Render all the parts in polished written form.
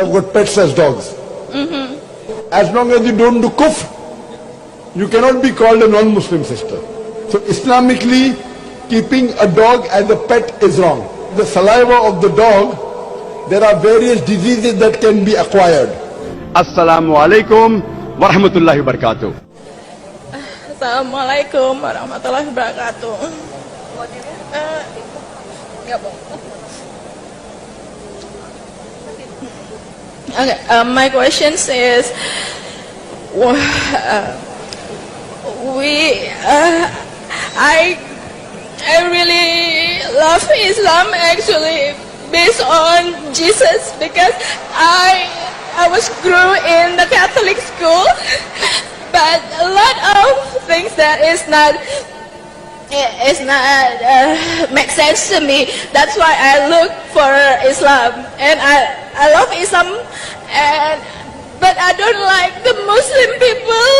I've got pets as dogs. As long as you don't do kufr, you cannot be called a non-Muslim sister. So Islamically, keeping a dog as a pet is wrong. The saliva of the dog, there are various diseases that can be acquired. Assalamu alaikum wa rahmatullahi wa barakatuh. Assalamualaikum warahmatullahi wabarakatuh. Okay, my question is, I really love Islam actually based on Jesus, because I was grew in the Catholic school, but a lot of things that is not make sense to me. That's why I look for Islam, and I love Islam, but I don't like the Muslim people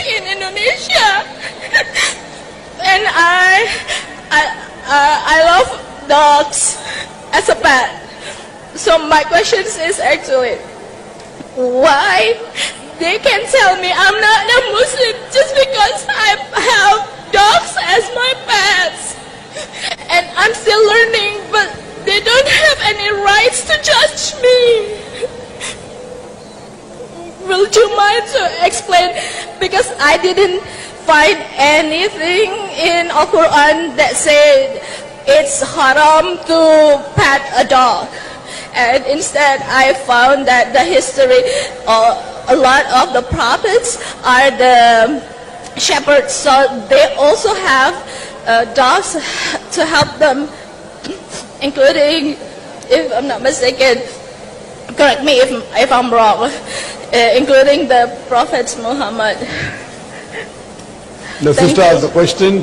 in Indonesia, and I love dogs as a pet. So my question is actually, why they can tell me I'm not a Muslim just because I have dogs as my pets, and I'm still learning, but they don't have any rights to judge me. Will you mind to explain? Because I didn't find anything in Al-Quran that said it's haram to pet a dog. And instead I found that the history, a lot of the prophets are the shepherds, so they also have dogs to help them, including, if I'm not mistaken, correct me if I'm wrong, including the Prophet Muhammad. The sister has a question.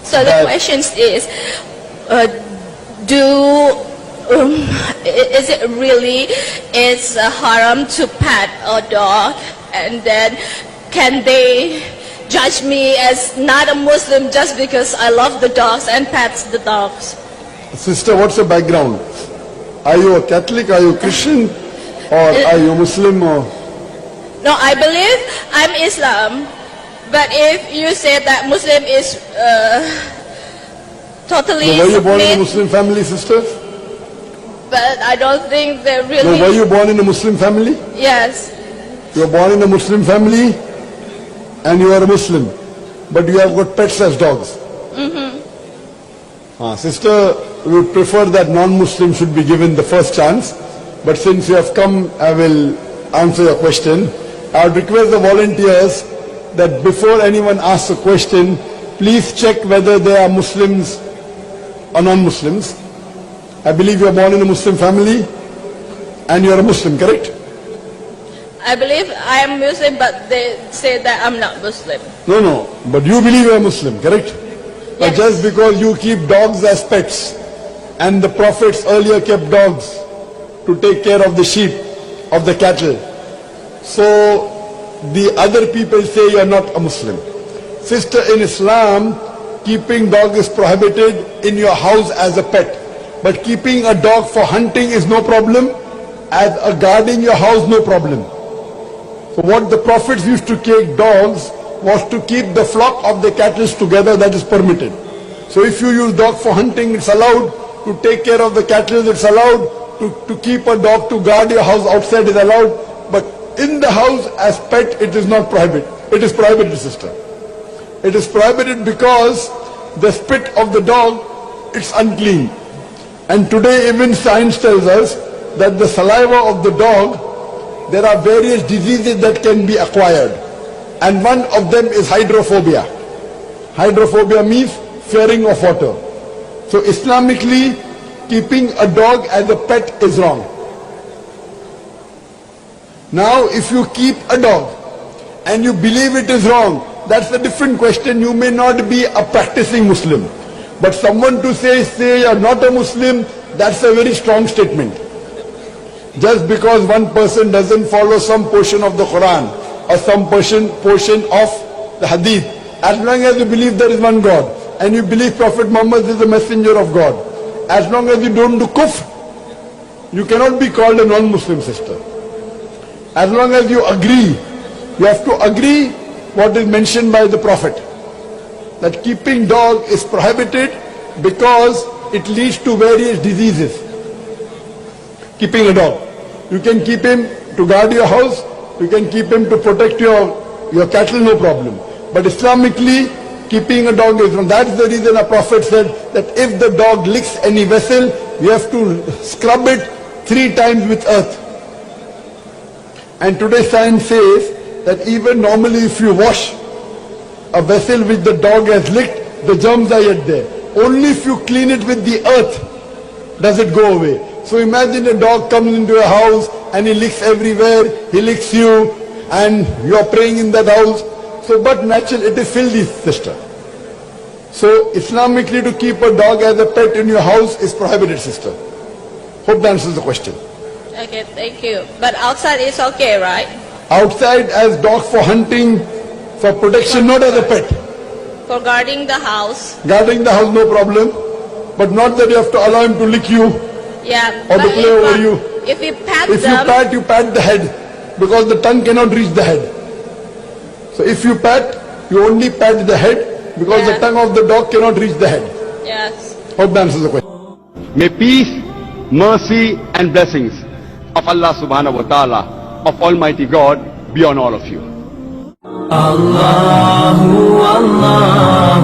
So the question is, is it really haram to pet a dog, and then can they judge me as not a Muslim just because I love the dogs and pets the dogs? Sister, what's your background? Are you a Catholic, are you Christian, or are you Muslim? Or? No, I believe I'm Islam, but if you say that Muslim is totally So were you born in a submit, Muslim family, sister? but I don't think they So really. were you born in a Muslim family? Yes. You were born in a Muslim family and you are a Muslim, but you have got pets as dogs. Sister, we would prefer that non-Muslim should be given the first chance, but since you have come, I will answer your question. I would request the volunteers that before anyone asks a question, please check whether they are Muslims or non-Muslims. I believe you are born in a Muslim family and you are a Muslim, correct? I believe I am Muslim, but they say that I'm not Muslim. No, but you believe you are Muslim, correct? But Yes. just because you keep dogs as pets, and the prophets earlier kept dogs to take care of the sheep, of the cattle, so the other people say you are not a Muslim. Sister, in Islam, keeping dog is prohibited in your house as a pet. But keeping a dog for hunting is no problem. As a guarding your house, no problem. So what the prophets used to take dogs was to keep the flock of the cattle together, that is permitted. So if you use dog for hunting, it's allowed. To take care of the cattle, it's allowed. To keep a dog to guard your house outside is allowed. But in the house as pet, it is not prohibited. It is prohibited, sister. It is prohibited because the spit of the dog, it's unclean. And today even science tells us that the saliva of the dog, there are various diseases that can be acquired. And one of them is hydrophobia. Hydrophobia means fearing of water. So Islamically, keeping a dog as a pet is wrong. Now if you keep a dog and you believe it is wrong, that's a different question. You may not be a practicing Muslim. But someone to say you are not a Muslim, that's a very strong statement. Just because one person doesn't follow some portion of the Quran or some portion of the Hadith, as long as you believe there is one God and you believe Prophet Muhammad is the messenger of God, as long as you don't do kufr, you cannot be called a non-Muslim sister. As long as you agree, you have to agree what is mentioned by the Prophet, that keeping dog is prohibited because it leads to various diseases. Keeping a dog. You can keep him to guard your house, you can keep him to protect your cattle, no problem. But Islamically, keeping a dog is wrong. That's the reason our Prophet said that if the dog licks any vessel, you have to scrub it 3 times with earth. And today science says that even normally if you wash a vessel which the dog has licked, the germs are yet there. Only if you clean it with the earth does it go away. So imagine a dog comes into a house and he licks everywhere, he licks you and you are praying in that house. So but natural, it is filthy, sister. So Islamically to keep a dog as a pet in your house is prohibited, sister. Hope that answers the question. Okay, thank you. But outside is okay, right? Outside as dog for hunting, for protection, not as a pet. For guarding the house. Guarding the house, no problem. But not that you have to allow him to lick you Yeah. or to but play over you. If we pat If them. you pat the head, because the tongue cannot reach the head. So if you pat, you only pat the head, because the Yeah. tongue of the dog cannot reach the head. Yes. Hope that answers the question. May peace, mercy and blessings of Allah subhanahu wa ta'ala, of Almighty God be on all of you. Allahu Allah